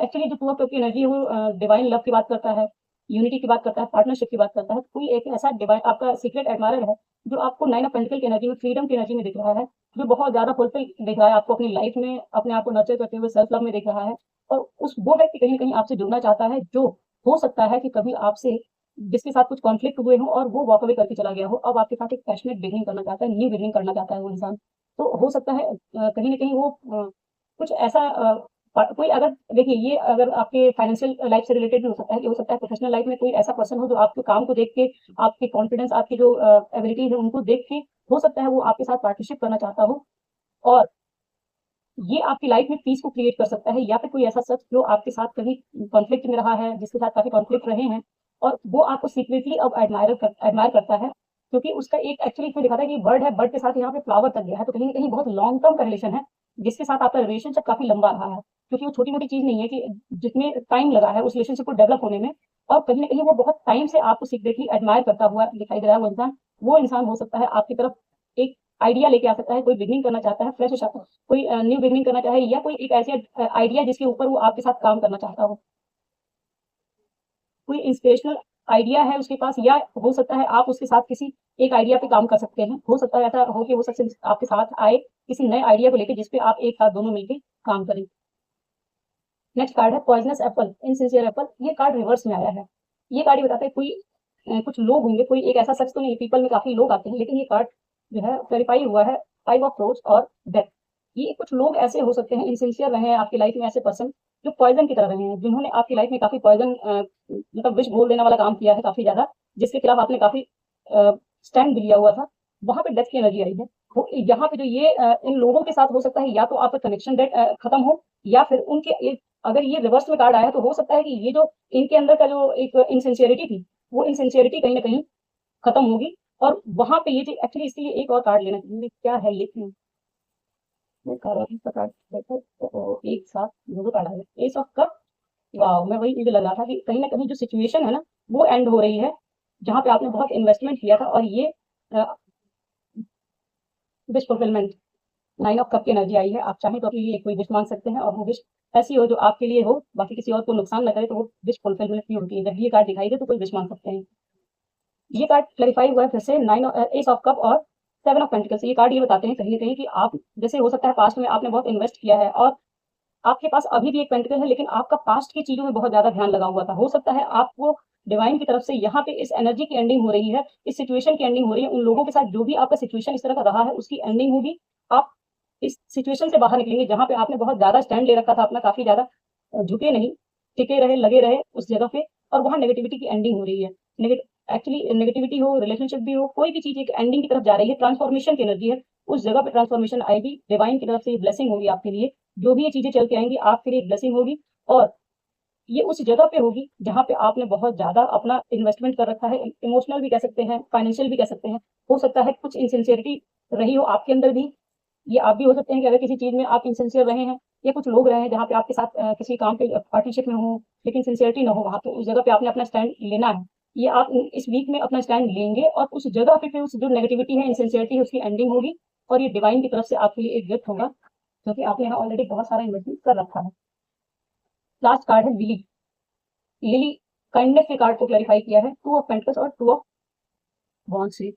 एक्चुअली जो टू ऑफ कप की एनर्जी है वो डिवाइन लव की बात करता है, यूनिटी की बात करता है, पार्टनरशिप की बात करता है। कोई एक ऐसा डिवाइन आपका सीक्रेट एडमायर है जो आपको नाइन ऑफ पेंटिकल की एनर्जी में, फ्रीडम की एनर्जी में दिख रहा है, जो बहुत ज्यादा फुलफिल दिख रहा है आपको अपनी लाइफ में, अपने आप को नर्चर करते हुए सेल्फ लव में दिख रहा है। और उस वो व्यक्ति कहीं ना कहीं आपसे जुड़ना चाहता है जो हो सकता है कि कभी आपसे जिसके साथ कुछ कॉन्फ्लिक्ट हुए हो और वो वॉक अवे करके चला गया हो, अब आपके साथ एक पैशनेट बिगिनिंग करना चाहता है, न्यू बिगिनिंग करना चाहता है वो इंसान। तो हो सकता है कहीं ना कहीं वो कुछ ऐसा कोई अगर देखिए ये अगर आपके फाइनेंशियल लाइफ से रिलेटेड भी हो सकता है, कि हो सकता है प्रोफेशनल लाइफ में कोई ऐसा पर्सन हो जो आपके काम को देख के, आपके कॉन्फिडेंस, आपकी जो एबिलिटी है उनको देख के हो सकता है वो आपके साथ पार्टनरशिप करना चाहता हो। और ये आपकी लाइफ में पीस को क्रिएट कर सकता है, या फिर कोई ऐसा शख्स जो आपके साथ कभी कॉन्फ्लिक्ट में रहा है, जिसके साथ काफी कॉन्फ्लिक्ट रहे हैं, और वो आपको सीक्रेटली अब एडमायर करता है, क्योंकि उसका एक एक्चुअली इसमें लिखा था कि बर्ड है, बर्ड के साथ यहाँ पे फ्लावर तक गया है, तो कहीं ना कहीं बहुत लॉन्ग टर्म का रिलेशन है, जिसके साथ आपका रिलेशनशिप काफी लंबा रहा है, क्योंकि वो छोटी मोटी चीज नहीं है कि जितने टाइम लगा है उस रिलेशनशिप को डेवलप होने में, और कहीं ना कहीं वो बहुत टाइम से आपको सीक्रेटली एडमायर करता हुआ दिखाई दे रहा है। वो इंसान हो सकता है आपकी तरफ एक आइडिया लेके आ सकता है, कोई बिगनिंग करना चाहता है, फ्रेश कोई न्यू बिगनिंग करना चाहे, या कोई एक ऐसे आइडिया जिसके ऊपर वो आपके साथ काम करना चाहता हो, कोई इंस्पिरेशनल आइडिया है उसके पास, या हो सकता है आप उसके साथ किसी एक आइडिया पे काम कर सकते हैं, हो सकता है ऐसा हो कि वो सबसे आपके साथ आए किसी नए आइडिया को लेकर, जिसपे आप एक साथ दोनों मिलकर काम करें। नेक्स्ट कार्ड है पॉइजनस एप्पल, इनसिंसियर एप्पल। ये कार्ड रिवर्स में आया है। ये कार्ड ये बताता है कोई कुछ लोग होंगे, कोई एक ऐसा शख्स तो नहीं, पीपल में काफी लोग आते हैं, लेकिन ये कार्ड जो है क्लैरिफाई हुआ है फाइव ऑफ सोर्ड्स और डेथ। ये कुछ लोग ऐसे हो सकते हैं, इनसिंसियर रहे हैं आपकी लाइफ में, ऐसे पर्सन जो पॉइजन की तरह रहे हैं, जिन्होंने आपकी लाइफ में काफी पॉइजन मतलब विष घोल देने वाला काम किया है काफी ज्यादा, जिसके खिलाफ आपने काफी स्टैंड भी लिया हुआ था। वहां पे डेथ की एनर्जी आई है। यहाँ पे जो ये इन लोगों के साथ हो सकता है, या तो आपका कनेक्शन डेट खत्म हो, या फिर उनके अगर ये रिवर्स में कार्ड आया तो हो सकता है कि ये जो इनके अंदर का जो एक इनसिंसियरिटी थी, वो इनसिंसियरिटी कहीं ना कहीं खत्म होगी, और वहां पे ये एक्चुअली इसलिए एक और कार्ड लेना चाहिए। क्या है ये कार्ड देखो, एक साथ दो कार्ड आए, एस ऑफ कप। वाह, मैं वही मुझे लग रहा था कि कहीं ना कहीं जो सिचुएशन है ना, वो एंड हो रही है, जहां पे आपने बहुत इन्वेस्टमेंट किया था, और ये wish fulfilment, nine of cup की एनर्जी आई है। आप चाहें तो अपने लिए कोई विश मांग सकते हैं, और वो विश ऐसी हो जो आपके लिए हो, बाकी किसी और को नुकसान न करे, तो वो विश फुलफिलमेंट की होती है। जब ये कार्ड दिखाई दे तो कोई विश मांग सकते हैं। ये कार्ड क्लैरिफाई हुआ है फिर से नाइन एस ऑफ कप और सेवन ऑफ पेंटिकल्स। ये कार्ड ये बताते हैं कहीं ना कहीं कि आप जैसे हो सकता है पास्ट में आपने बहुत इन्वेस्ट किया है, और आपके पास अभी भी एक पेंटिकल है, लेकिन आपका पास्ट की चीजों में बहुत ज्यादा ध्यान लगा हुआ था। हो सकता है आपको डिवाइन की तरफ से यहाँ पे इस एनर्जी की एंडिंग हो रही है, इस सिचुएशन की एंडिंग हो रही है, उन लोगों के साथ जो भी आपका सिचुएशन इस तरह का रहा है उसकी एंडिंग होगी। आप इस सिचुएशन से बाहर निकलेंगे, जहां पे आपने बहुत ज्यादा स्टैंड ले रखा था अपना, काफी ज्यादा झुके नहीं, टिके रहे, लगे रहे उस जगह पे, और वहां नेगेटिविटी की एंडिंग हो रही है। एक्चुअली नेगेटिविटी हो, रिलेशनशिप भी हो, कोई भी चीज एक एंडिंग की तरफ जा रही है, ट्रांसफॉर्मेशन की एनर्जी है, उस जगह पे ट्रांसफॉर्मेशन आएगी। डिवाइन की तरफ से ये ब्लेसिंग होगी आपके लिए, जो भी ये चीजें चल के आएंगी आपके लिए ब्लेसिंग होगी, और ये उस जगह पे होगी जहां पे आपने बहुत ज्यादा अपना इन्वेस्टमेंट कर रखा है, इमोशनल भी कह सकते हैं, फाइनेंशियल भी कह सकते हैं। हो सकता है कुछ इनसिंसियरिटी रही हो आपके अंदर भी, ये आप भी हो सकते हैं कि अगर किसी चीज में आप इनसिंसियर रहे हैं, या कुछ लोग रहे हैं जहाँ पे आपके साथ किसी काम पे पार्टनरशिप में हो, लेकिन सिंसियरिटी ना हो वहां पे, उस जगह पे आपने अपना स्टैंड लेना है। ये आप इस वीक में अपना स्टैंड लेंगे, और उस जगह पे फिर उस जो नेगेटिविटी है, इनसिंसियरिटी है, उसकी एंडिंग होगी, और ये डिवाइन की तरफ से आपके लिए एक गिफ्ट होगा, क्योंकि आपने यहाँ ऑलरेडी बहुत सारा इन्वेस्टमेंट कर रखा है। लास्ट कार्ड है लिली। लिली काइंडनेस के कार्ड को क्लैरिफाई किया है, टू ऑफ पेंटिकल्स और टू ऑफ वॉन्ड्स से।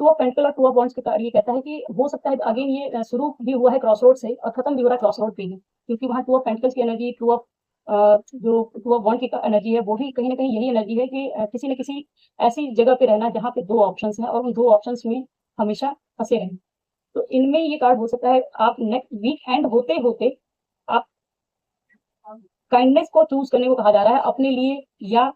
टू ऑफ पेंटिकल और टू ऑफ वॉन्ड्स के कार्ड ये कहता है कि हो सकता है अगेन ये शुरू भी हुआ है क्रॉस रोड से, और खत्म भी हो रहा है क्रॉस रोड पे ही, क्योंकि वहाँ टू ऑफ पेंटिकल्स की एनर्जी, जो टू ऑफ वॉन्ड की एनर्जी है, वो भी कहीं ना कहीं यही एनर्जी है कि किसी न किसी ऐसी जगह पे रहना जहाँ पे दो ऑप्शंस हैं, और उन दो ऑप्शंस में हमेशा फंसे रहें। तो इनमें ये कार्ड हो सकता है आप नेक्स्ट वीक एंड होते होते आप काइंडनेस को चूज करने को कहा जा रहा है, अपने लिए या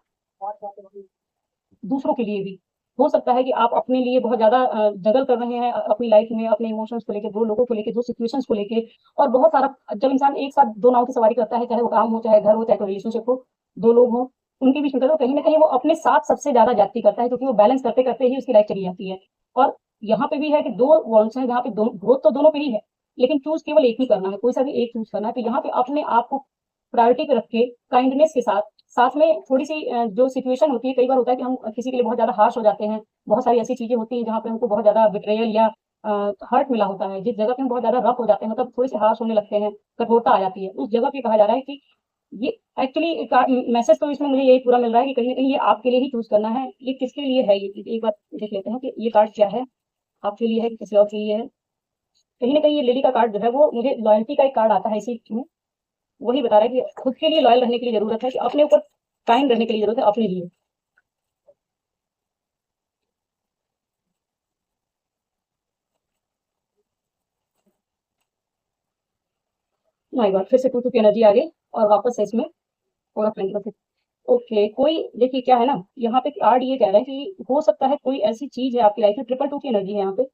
दूसरों के लिए भी। हो सकता है कि आप अपने लिए बहुत ज्यादा जगल कर रहे हैं अपनी लाइफ में, अपने इमोशंस को लेके, दो लोगों को लेके, दो सिचुएशंस को लेके, और बहुत सारा, जब इंसान एक साथ दो नाव की सवारी करता है, चाहे वो काम हो, चाहे घर हो, चाहे कोई रिलेशनशिप हो, दो लोग हो, उनके बीच में, तो कहीं ना कहीं वो अपने साथ सबसे ज्यादा जाती करता है, क्योंकि वो बैलेंस करते करते ही उसकी लाइफ चली जाती है। और यहाँ पे भी है कि दो वॉल्स हैं जहाँ पे ग्रोथ तो दोनों पे ही है, लेकिन चूज केवल एक ही करना है, कोई सा भी एक चूज करना है। तो यहाँ पे अपने आप को प्रायोरिटी पे रख के, काइंडनेस के साथ, साथ में थोड़ी सी जो सिचुएशन होती है, कई बार होता है कि हम किसी के लिए बहुत ज्यादा हार्श हो जाते हैं, बहुत सारी ऐसी चीजें होती हैं जहाँ पे हमको बहुत ज्यादा बिट्रेयल या हर्ट मिला होता है, जिस जगह पे हम बहुत ज्यादा रफ हो जाते हैं, मतलब थोड़ी सी हार्श होने लगते हैं, कठोरता आ जाती है, उस जगह पे कहा जा रहा है कि ये एक्चुअली मैसेज तो इसमें मुझे यही पूरा मिल रहा है कि कहीं ना कहीं ये आपके लिए ही चूज करना है। ये किसके लिए है, ये एक बार देख लेते हैं कि ये कार्ड क्या है, आपके लिए है कि किसी और के लिए है। कहीं ना कहीं ये लेडी का कार्ड जो है, वो मुझे लॉयल्टी का एक कार्ड आता है इसी में, वही बता रहा है कि खुद के लिए लॉयल रहने के लिए जरूरत है, कि अपने ऊपर कायम रहने के लिए जरूरत है, अपने लिए। माय गॉड, फिर से टू की एनर्जी आ गई, और वापस से इसमें पूरा फ्लैंक से। ओके, कोई देखिए क्या है ना, यहाँ पे कार्ड ये कह रहा है कि हो सकता है कोई ऐसी चीज है आपकी लाइफ में, ट्रिपल टू की एनर्जी है यहाँ पे,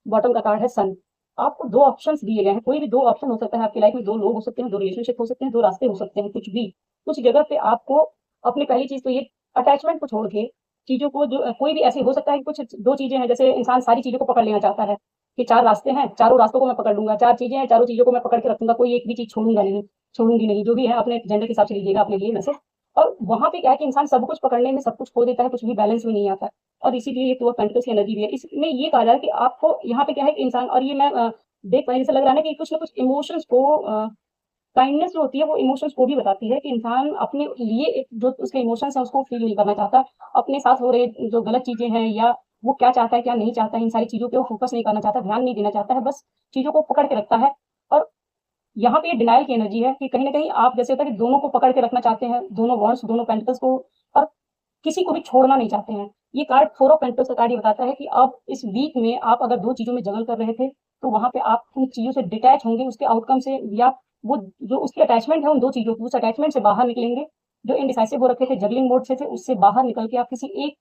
बॉटम का कार्ड है सन। आपको दो ऑप्शंस दिए गए हैं, कोई भी दो ऑप्शन हो सकता है आपकी लाइफ में, दो लोग हो सकते हैं, दो रिलेशनशिप हो सकते हैं, दो रास्ते हो सकते हैं, कुछ भी। कुछ जगह पे आपको अपनी पहली चीज तो ये अटैचमेंट को छोड़ के चीजों को, जो कोई भी ऐसे हो सकता है कि कुछ दो चीजें हैं, जैसे इंसान सारी चीजों को पकड़ लेना चाहता है कि चार रास्ते हैं, चारों रास्तों को मैं पकड़ लूंगा, चार चीजें हैं, चारों चीजों को मैं पकड़ के रखूंगा, कोई एक भी चीज छोड़ूंगा नहीं, छोड़ूंगी नहीं, जो भी है अपने जेंडर के हिसाब से लीजिएगा अपने लिए मैसेज। और वहां पे क्या है कि इंसान सब कुछ पकड़ने में सब कुछ खो देता है, कुछ भी बैलेंस में नहीं आता है। और इसीलिए ये टू ऑफ पेंटिकल्स की एनर्जी भी है। इसमें ये कहा जा रहा है कि आपको यहाँ पे क्या है कि इंसान, और ये मैं देख पाई, जैसे लग रहा है ना कि कुछ ना कुछ इमोशंस को, काइंडनेस जो होती है वो इमोशंस को भी बताती है कि इंसान अपने लिए एक जो उसके इमोशंस है उसको फील नहीं करना चाहता, अपने साथ हो रहे जो गलत चीजें हैं या वो क्या चाहता है क्या नहीं चाहता है, इन सारी चीजों पे वो फोकस नहीं करना चाहता, ध्यान नहीं देना चाहता है, बस चीजों को पकड़ के रखता है। और यहाँ पे ये डिनायल की एनर्जी है कि कहीं ना कहीं आप, जैसे होता है कि दोनों को पकड़ के रखना चाहते हैं, दोनों वॉन्ट्स, दोनों पेंटिकल्स को, और किसी को भी छोड़ना नहीं चाहते हैं। ये कार्ड फोर ऑफ पेंटिकल्स का कार्ड ये बताता है कि अब इस वीक में आप अगर दो चीजों में जगल कर रहे थे, तो वहां पे आप उन चीजों से डिटैच होंगे, उसके आउटकम से, या वो जो उसकी अटैचमेंट है उन दो चीजों की, उस अटैचमेंट से बाहर निकलेंगे। जो इनडिसाइसिव हो रखे थे, जगलिंग मोड से थे, उससे बाहर निकल के आप किसी एक,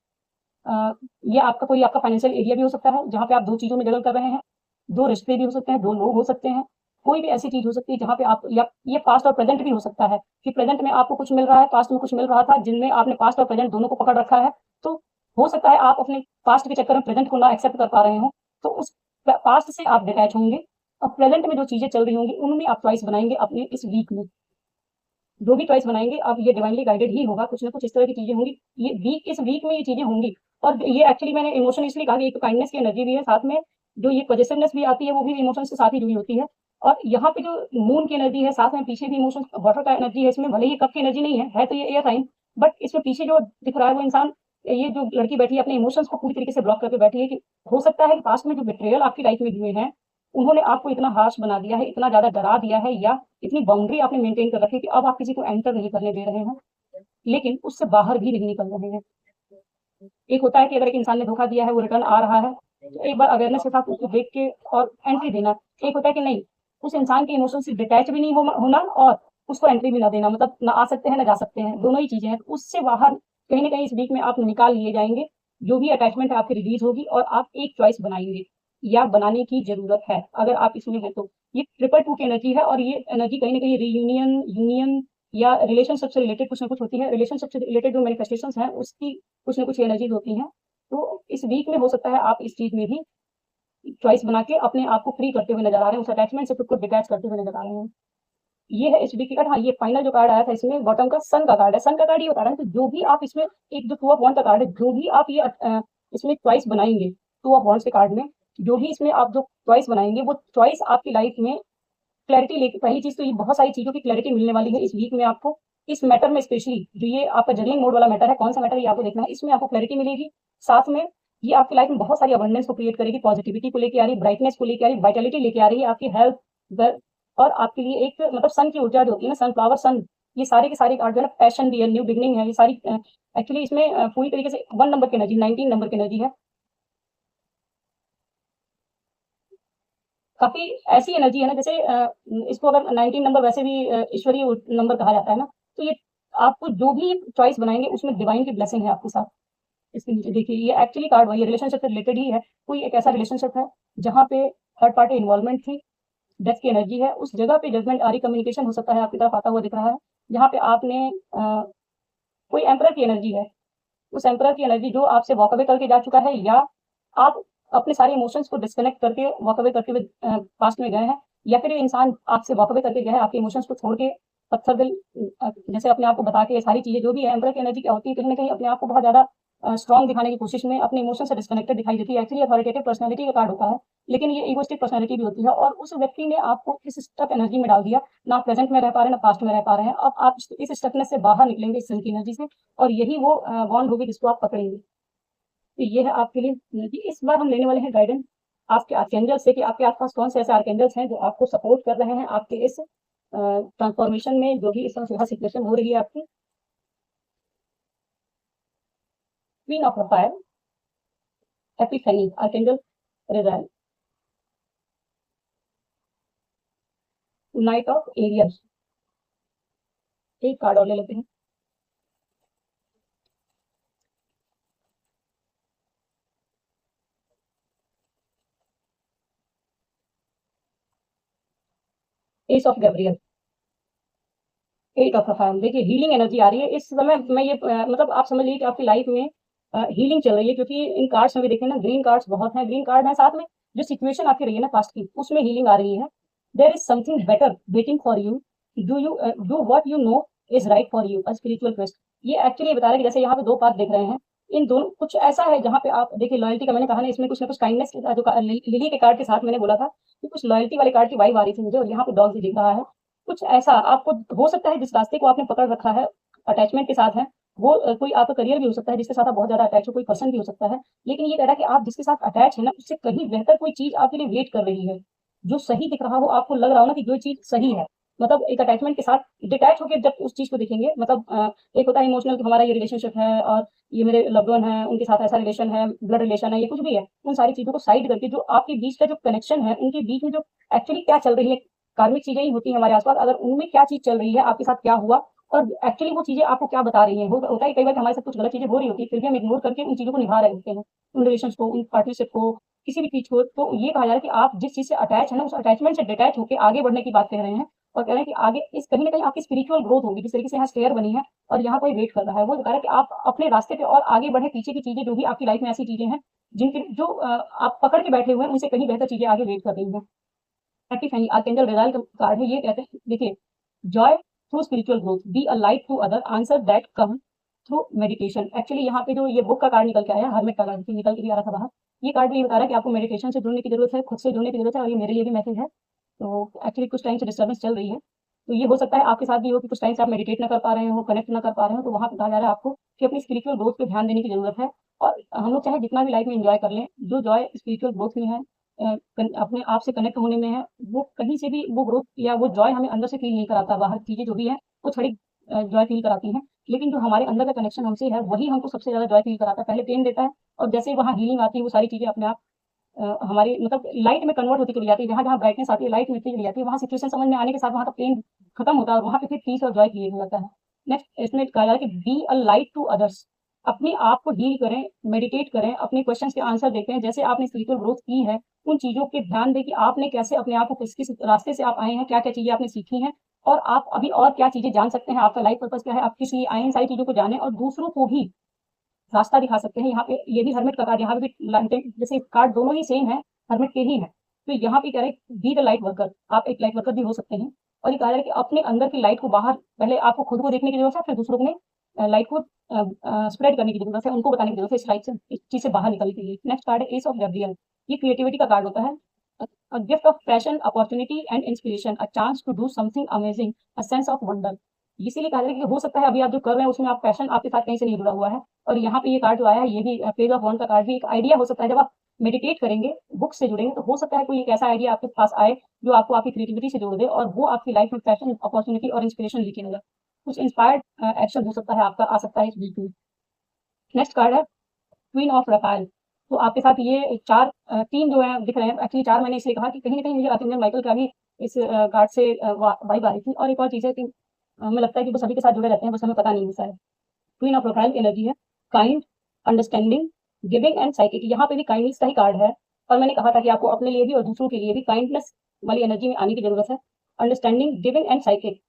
ये आपका कोई आपका फाइनेंशियल एरिया भी हो सकता है जहाँ पे आप दो चीजों में जगल कर रहे हैं, दो रिश्ते भी हो सकते हैं, दो लोग हो सकते हैं, कोई भी ऐसी चीज हो सकती है जहाँ पे आप, या ये पास्ट और प्रेजेंट भी हो सकता है कि प्रेजेंट में आपको कुछ मिल रहा है, पास्ट में कुछ मिल रहा था, जिनमें आपने पास्ट और प्रेजेंट दोनों को पकड़ रखा है। तो हो सकता है आप अपने पास्ट के चक्कर में प्रेजेंट को ना एक्सेप्ट कर पा रहे हो, तो उस पास्ट से आप डिटैच होंगे। और प्रेजेंट में जो चीजें चल रही होंगी उनमें आप चॉइस बनाएंगे अपने इस वीक में। जो भी चॉइस बनाएंगे अब ये डिवाइनली गाइडेड ही होगा, कुछ ना कुछ इस तरह की चीजें होंगी, ये वीक, इस वीक में ये चीजें होंगी। और ये एक्चुअली मैंने इमोशन इसलिए कहा कि एक काइंडनेस की एनर्जी भी है साथ में, जो ये पॉजिटिवनेस भी आती है वो भी इमोशंस के साथ ही जुड़ी होती है। और यहाँ पे जो मून की एनर्जी है, साथ में पीछे भी इमोशंस, वाटर का एनर्जी है इसमें, भले ही कप की एनर्जी नहीं है तो ये एयर साइन, बट इसमें पीछे जो दिख रहा है वो इंसान, ये जो लड़की बैठी है अपने इमोशंस को पूरी तरीके से ब्लॉक करके बैठी है कि हो सकता है कि पास्ट में जो बिट्रेयल आपकी लाइफ में हुए हैं, उन्होंने आपको इतना हार्श बना दिया है, इतना ज्यादा डरा दिया है, या इतनी बाउंड्री आपने मेंटेन कर रखी है कि अब आप किसी को एंटर नहीं करने दे रहे हैं, लेकिन उससे बाहर भी नहीं निकल रहे हैं। एक होता है कि अगर एक इंसान ने धोखा दिया है, वो रिटर्न आ रहा है, तो एक बार अवेयरनेस के साथ उसको देख के और एंट्री देना। एक होता है कि नहीं, उस इंसान के इमोशन से डिटैच भी नहीं होना, और उसको एंट्री भी ना देना, मतलब ना आ सकते हैं ना जा सकते हैं, दोनों ही चीजें हैं। तो उससे बाहर कहीं ना कहीं इस वीक में आप निकाल लिए जाएंगे, जो भी अटैचमेंट है आपकी रिलीज होगी, और आप एक चॉइस बनाएंगे, या बनाने की जरूरत है अगर आप इसमें है तो। ये ट्रिपल टू की एनर्जी है, और ये एनर्जी कहीं ना कहीं रीयूनियन, यूनियन या रिलेशनशिप से रिलेटेड कुछ ना कुछ होती है। रिलेशनशिप से रिलेटेड जो मैनिफेस्टेशंस हैं उसकी कुछ ना कुछ एनर्जीज होती हैं। तो इस वीक में हो सकता है आप इस चीज में भी चॉइस बना के अपने आप को फ्री करते हुए नजर आ रहे हैं, उस अटैचमेंट से खुद को डिटैच करते हुए नजर आ रहे हैं। ये है इस वीक की कार्ड। हाँ, ये फाइनल जो कार्ड आया था इसमें बॉटम का सन का कार्ड है। सन का कार्ड ये बता रहा है कि जो भी आप इसमें, एक जो टू ऑफ वॉन्ड का कार्ड है, जो भी आप ये इसमें चॉइस बनाएंगे, टू ऑफ वॉन्ड्स के कार्ड में जो भी इसमें आप जो चॉइस बनाएंगे, वो चॉइस आपकी लाइफ में क्लैरिटी लेके, पहली चीज तो ये बहुत सारी चीजों की क्लैरिटी मिलने वाली है इस वीक में आपको। इस मैटर में स्पेशली जो ये आपका जर्निंग मोड वाला मैटर है, कौन सा मैटर ये आपको देखना है, इसमें आपको क्लैरिटी मिलेगी। साथ में ये आपकी लाइफ में बहुत सारी अबंडेंस को क्रिएट करेगी, पॉजिटिविटी को लेकर आ रही है, ब्राइटनेस को लेकर आ रही है, वाइटलिटी लेके आ रही है, आपकी हेल्थ, और आपके लिए एक मतलब सन की ऊर्जा जो होती है ना, सनफ्लावर सन, ये सारे के सारे कार्ड जो है ना, पैशन भी है, न्यू बिगनिंग है, ये सारी एक्चुअली इसमें पूरी तरीके से 1 नंबर की एनर्जी, 19 नंबर की एनर्जी है। काफी ऐसी एनर्जी है ना, जैसे इसको अगर 19 नंबर वैसे भी ईश्वरीय नंबर कहा जाता है ना, तो ये आपको जो भी चॉइस बनाएंगे उसमें डिवाइन की ब्लेसिंग है आपके साथ। इसके नीचे देखिए, ये एक्चुअली कार्ड वही रिलेशनशिप से रिलेटेड ही है। कोई एक ऐसा रिलेशनशिप है जहाँ पे थर्ड पार्टी इन्वॉल्वमेंट थी, डेथ की एनर्जी है, उस जगह पे जजमेंट आ रही, कम्युनिकेशन हो सकता है आपकी तरफ आता हुआ दिख रहा है, जहाँ पे आपने कोई एम्परर की एनर्जी है, उस एम्परर की एनर्जी जो आपसे वॉक अवे करके जा चुका है, या आप अपने सारे इमोशंस को डिस्कनेक्ट करके वॉक अवे करते हुए पास्ट में गए हैं, या फिर ये इंसान आपसे वॉक अवे करके गया है, आपके इमोशंस को छोड़ के, पत्थर दिल, जैसे अपने आप को बता के, ये सारी चीजें जो भी है एम्परर की एनर्जी क्या होती है, कहीं ना कहीं अपने आप को बहुत ज्यादा स्ट्रॉन्ग दिखाने की कोशिश में अपने इमोशन से डिस्कनेक्टेड दिखाई देती है। एक्चुअली अथॉरिटेटिव पर्सनैलिटी का कार्ड होता है, लेकिन ये इगोइस्टिक पर्सनैलिटी भी होती है, और उस व्यक्ति ने आपको इस स्टक एनर्जी में डाल दिया, ना प्रेजेंट में रह पा रहे हैं ना पास्ट में रह पा रहे हैं। अब आप इस स्टकनेस से बाहर निकलेंगे, इस सन की एनर्जी से, और यही वो बॉन्ड होगी जिसको आप पकड़ेंगे। तो ये है आपके लिए एनर्जी। इस बार हम लेने वाले हैं गाइडेंस आपके आर्कएंजल से, कि आपके आसपास कौन से ऐसे आर्कएंजल्स हैं जो आपको सपोर्ट कर रहे हैं आपके इस ट्रांसफॉर्मेशन में, जो भी इस समय सिचुएशन हो रही है आपकी। Queen of fire, epiphany, archangel Raziel. Knight of Aries, एक कार्ड और ले लेते हैं। Ace of Gabriel, 8 of Raphael. देखिए हीलिंग एनर्जी आ रही है इस समय। मैं ये मतलब आप समझ लीजिए कि आपकी लाइफ में हीलिंग चल रही है, क्योंकि इन कार्ड्स में भी देखें ना, ग्रीन कार्ड्स बहुत हैं, ग्रीन कार्ड है, साथ में जो सिचुएशन आपकी रही है ना पास्ट की, उसमें हीलिंग आ रही है। There is something better waiting for you, do you do what you know is right for you, a spiritual quest. ये एक्चुअली बता रहा है कि जैसे यहाँ पे दो पाथ देख रहे हैं, इन दोनों कुछ ऐसा है जहाँ पे आप देखिए लॉयल्टी का, मैंने कहा ना इसमें कुछ ना कुछ काइंडनेस के जो लिली के कार्ड के साथ मैंने बोला था कि कुछ लॉयल्टी वाले कार्ड की वाइब आ रही थी मुझे, और यहाँ पे डॉग भी दिख रहा है। कुछ ऐसा आपको हो सकता है जिस रास्ते को आपने पकड़ रखा है अटैचमेंट के साथ है, वो कोई आपका करियर भी हो सकता है जिसके साथ आप बहुत ज्यादा अटैच हो, कोई पर्सन भी हो सकता है। लेकिन ये कह रहा है कि आप जिसके साथ अटैच है ना, उससे कहीं बेहतर कोई चीज आपके लिए वेट कर रही है, जो सही दिख रहा हो, आपको लग रहा हो ना कि जो चीज सही है। मतलब एक अटैचमेंट के साथ डिटैच होकर जब उस चीज को देखेंगे, मतलब एक होता है इमोशनल कि हमारा ये रिलेशनशिप है और ये मेरे लव्ड वन है, उनके साथ ऐसा रिलेशन है, ब्लड रिलेशन है, ये कुछ भी है, उन सारी चीजों को साइड करके जो आपके बीच का जो कनेक्शन है, उनके बीच में जो एक्चुअली क्या चल रही है, कार्मिक चीजें ही होती है हमारे आसपास, अगर उनमें क्या चीज चल रही है, आपके साथ क्या हुआ, और एक्चुअली वो चीजें आपको क्या बता रही हैं। होता है कई बार हमारे साथ कुछ गलत चीजें हो रही होती है, फिर भी हम इग्नोर करके उन चीजों को निभा रहे होते हैं, उन रिलेशन को, उन पार्टनरशिप को, किसी भी चीज को। तो ये कहा जा रहा है कि आप जिस चीज से अटैच है ना, उस अटैचमेंट से डिटैच होकर आगे बढ़ने की बात कह रहे हैं, और कह रहे हैं कि आगे इस कहीं ना कहीं आपकी स्पिरिचुअल ग्रोथ होगी, जिस तरीके से यहाँ स्टेयर बनी है और यहाँ कोई वेट कर रहा है। वो बता रहा है कि आप अपने रास्ते पे और आगे बढ़े, पीछे की चीजें जो भी आपकी लाइफ में ऐसी चीजें हैं जिनके जो आप पकड़ के बैठे हुए हैं, उनसे कहीं बेहतर चीजें आगे वेट कर रही हैं। एपिफेनी आर्कएंजल रेजाइल का कार्ड है, ये कहते हैं देखिए, joy through spiritual growth, be a light to other, answer that come through meditation. Actually यहाँ पे जो ये बुक का कार्ड निकल के आया, हरमिट का कार्ड निकल के भी आ रहा था बाहर, ये कार्ड भी बता रहा है कि आपको मेडिटेशन से जुड़ने की जरूरत है, खुद से जुड़ने की जरूरत है, और ये मेरे लिए भी मैसेज है। तो एक्चुअली कुछ टाइम से डिस्टर्बेंस चल रही है, तो ये हो सकता है आपके साथ भी हो कि कुछ टाइम से आप मेडिटेट ना कर पा रहे हो, कनेक्ट ना कर पा रहे हो, तो वहाँ पे कहा जा रहा है आपको कि अपनी स्पिरिचुअल ग्रोथ पे ध्यान देने की जरूरत है। और हम लोग चाहे जितना भी लाइफ में एंजॉय कर लें, जो जॉय स्पिरिचुअल ग्रोथ में है, अपने आप से कनेक्ट होने में है, वो कहीं से भी वो ग्रोथ या वो जॉय हमें अंदर से फील नहीं कराता। बाहर चीजें जो भी है वो थोड़ी जॉय फील कराती हैं, लेकिन जो हमारे अंदर का कनेक्शन हमसे है, वही हमको सबसे ज्यादा जॉय फील कराता है। पहले पेन देता है, और जैसे वहाँ हीलिंग आती है, वो सारी चीजें अपने आप हमारी मतलब लाइट में कन्वर्ट होती चली जाती है। जहाँ जहाँ ब्राइटनेस आती है, लाइट मिलती चली जाती है, वहाँ सिचुएशन समझ में आने के साथ वहाँ का पेन खत्म होता है, और वहाँ पे फिर पीस और जॉय क्रिएट हो जाता है। नेक्स्ट इसमें कहा जा रहा है कि be a light to others, अपने आप को हील करें, मेडिटेट करें, अपने क्वेश्चंस के आंसर देखें, जैसे आपने स्पिरिचुअल ग्रोथ की है, उन चीजों पे ध्यान दें कि आपने कैसे अपने आप को किस किस रास्ते से आप आए हैं, क्या क्या चीजें आपने सीखी हैं, और आप अभी और क्या चीजें जान सकते हैं, आपका लाइफ पर्पस क्या है, आप किस लिए आए हैं, सारी चीजों को जानें और दूसरों को भी रास्ता दिखा सकते हैं। यहाँ पे ये भी हरमिट का कार्ड, यहाँ पे भी जैसे कार्ड दोनों ही सेम है, हरमिट के ही है, तो यहाँ पे कह रहे हैं बी द लाइट वर्कर, आप एक लाइट वर्कर भी हो सकते हैं। और ये कहा जा रहा है कि अपने अंदर की लाइट को बाहर, पहले आपको खुद को देखने की जरूरत है, फिर दूसरों को लाइट को स्प्रेड करने की जरूरत है, उनको बताने की जरूरत है इस लाइट से, इस चीज से बाहर निकलने के लिए। नेक्स्ट कार्ड है एस ऑफ गैब्रियल, ये क्रिएटिविटी का कार्ड होता है, a gift of passion, opportunity and inspiration, a chance to do something amazing, a sense of wonder. इसीलिए कहा जाता है कि हो सकता है अभी आप जो कर रहे हैं उसमें आप पैशन आपके साथ कहीं से नहीं जुड़ा हुआ है। और यहाँ पे ये कार्ड जो आया है, ये भी पेज ऑफ वंड का कार्ड भी एक आइडिया हो सकता है। जब आप मेडिटेट करेंगे, बुक से जुड़ेंगे, तो हो सकता है कोई एक ऐसा आइडिया आपके पास आए जो आपको आपकी क्रिएटिविटी से जोड़ दे, और वो आपकी लाइफ में पैशन, अपॉर्चुनिटी और इंस्पिरेशन लेके आएगा। कुछ इंस्पायर्ड एक्शन हो सकता है आपका, आ सकता है इस वीक में। नेक्स्ट कार्ड है क्वीन ऑफ रफाइल। तो आपके साथ ये चार तीन जो है दिख रहे हैं, एक्चुअली चार मैंने इसलिए कहा कि कहीं ना कहीं मुझे आर्कएंजल माइकल का भी इस कार्ड से वाइब आ रही थी। और एक और चीज है कि हमें लगता है कि वो सभी के साथ जुड़े रहते हैं, बस हमें पता नहीं होता है। क्वीन ऑफ प्रोफाइल की एनर्जी है kind, understanding, giving and psychic. यहाँ पे भी काइंडनेस का ही कार्ड है, और मैंने कहा था कि आपको अपने लिए भी और दूसरों के लिए भी काइंडनेस वाली एनर्जी में आने की जरूरत है। Understanding, giving and psychic,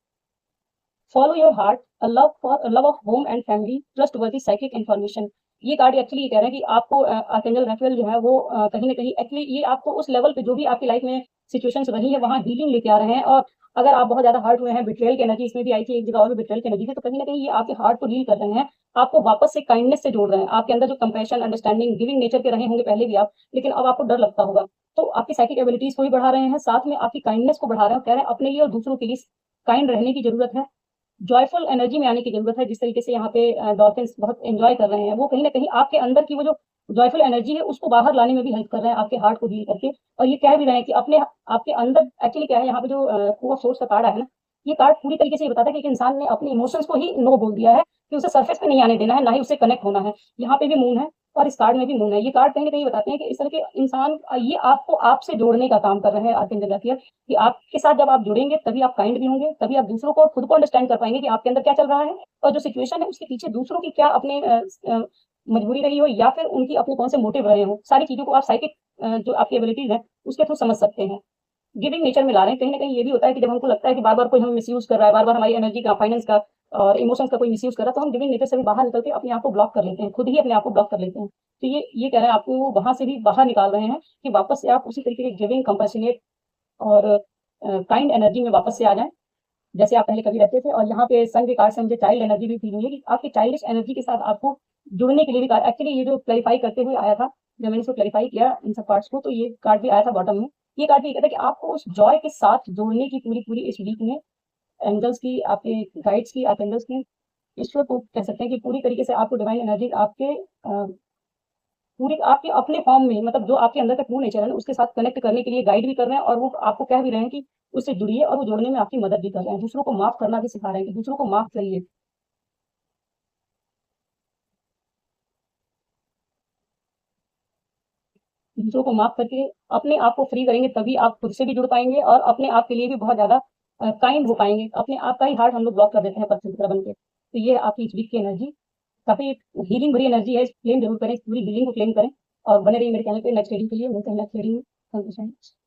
follow your heart, a love of home and family, trustworthy psychic information. ये कार्ड एक्चुअली ये कह रहे हैं कि आपको आर्कएंजल राफेल जो है वो कहीं ना कहीं एक्चुअली ये आपको उस लेवल पे जो भी आपकी लाइफ में सिचुएशंस रही है वहाँ हीलिंग लेके आ रहे हैं। और अगर आप बहुत ज्यादा हर्ट हुए हैं, बिट्रेयल की एनर्जी इसमें भी आई थी, एक जगह और भी बिट्रेयल की एनर्जी थी, तो कहीं ना कहीं ये आपके हार्ट को हील कर रहे हैं, आपको वापस से काइंडनेस से जोड़ रहे हैं। आपके अंदर जो कंपैशन, अंडरस्टैंडिंग, गिविंग नेचर के रहे होंगे पहले भी आप, लेकिन अब आपको डर लगता होगा, तो आपकी साइकिक एबिलिटीज को भी बढ़ा रहे हैं, साथ में आपकी काइंडनेस को बढ़ा रहे हैं, कह रहे हैं अपने लिए और दूसरों के लिए काइंड रहने की जरूरत है, जॉयफुल एनर्जी में आने की जरूरत है। जिस तरीके से यहाँ पे डॉल्फिन्स बहुत एंजॉय कर रहे हैं, वो कहीं ना कहीं आपके अंदर की वो जो जॉयफुल एनर्जी है उसको बाहर लाने में भी हेल्प कर रहे हैं, आपके हार्ट को हील करके। और ये कह भी रहे हैं कि अपने आपके अंदर एक्चुअली क्या है, यहाँ पे जो टू ऑफ सोर्स का कार्ड है ना, ये कार्ड पूरी तरीके से ये बताता है कि एक इंसान ने अपने इमोशंस को ही नो बोल दिया है, कि उसे सरफेस पे नहीं आने देना है, ना ही उससे कनेक्ट होना है। यहाँ पे भी मून है और इस कार्ड में भी मून है। ये कार्ड कहीं ना कहीं बताते हैं कि इस तरह के इंसान ये आपको आपसे जोड़ने का काम कर रहे हैं आर्कएंजल राफेल, कि आपके साथ जब आप जुड़ेंगे तभी आप काइंड भी होंगे, तभी आप दूसरों को, खुद को अंडरस्टैंड कर पाएंगे कि आपके अंदर क्या चल रहा है, और जो सिचुएशन है उसके पीछे दूसरों की क्या अपने मजबूरी रही हो, या फिर उनकी अपने कौन से मोटिव रहे हो, सारी चीजों को आप साइकिक जो आपकी एबिलिटीज है उसके थ्रू समझ सकते हैं। गिविंग नेचर में ला रहे हैं। कहीं ना कहीं ये भी होता है कि जब हमको लगता है कि बार बार कोई हम मिसयूज कर रहा है, बार बार हमारी एनर्जी का, फाइनेंस का और इमोशंस का कोई मिसयूज कर रहा है, तो हम गिविंग नेचर से भी बाहर निकल के अपने आप को ब्लॉक कर लेते हैं, खुद ही अपने आप को ब्लॉक कर लेते हैं। तो ये कह रहे हैं आपको वहां से भी बाहर निकाल रहे हैं कि वापस से आप उसी तरीके के गिविंग, कंपैशनेट और काइंड एनर्जी में वापस से आ जाएं, जैसे आप पहले कभी रहते थे। और यहाँ पे सन के कार्ड से मुझे चाइल्ड एनर्जी भी फील हुई है कि आपकी चाइल्डिश एनर्जी के साथ आपको जुड़ने के लिए भी कार्ड, एक्चुअली ये जो क्लैरिफाई करते हुए आया था, जब मैंने इसको क्लैरिफाई किया इन सब पार्ट्स को, तो ये कार्ड भी आया था बॉटम में। ये कार्ड भी ये कहता है कि आपको उस जॉय के साथ जोड़ने की पूरी पूरी इस वीक में एंजल्स की, आपके गाइड्स की, आप एंजल्स की, ईश्वर को कह सकते हैं कि पूरी तरीके से आपको डिवाइन एनर्जी आपके पूरी आपके अपने फॉर्म में, मतलब जो आपके अंदर का ट्रू नेचर है ना, उसके साथ कनेक्ट करने के लिए गाइड भी कर रहे हैं, और वो आपको कह भी रहे हैं कि उससे जुड़िए, और वो जोड़ने में आपकी मदद भी कर रहे हैं। दूसरों को माफ करना भी सिखा रहे हैं कि दूसरों को माफ करिए। दूसरों को माफ करके अपने आप को फ्री करेंगे, तभी आप खुद से भी जुड़ पाएंगे और अपने आप के लिए भी बहुत ज्यादा काइंड हो पाएंगे। अपने आप का ही हार्ट हम लोग ब्लॉक कर देते हैं पर्सन की तरह बन के। तो ये है आपकी इस वीक की एनर्जी, काफी हीलिंग भरी एनर्जी है। क्लेम जरूर करें, इस पूरी हीलिंग को क्लेम करें, और बने रहिए मेरे चैनल पे नेक्स्ट रीडिंग के लिए। मिलते हैं नेक्स्ट रीडिंग में। Thank you so much.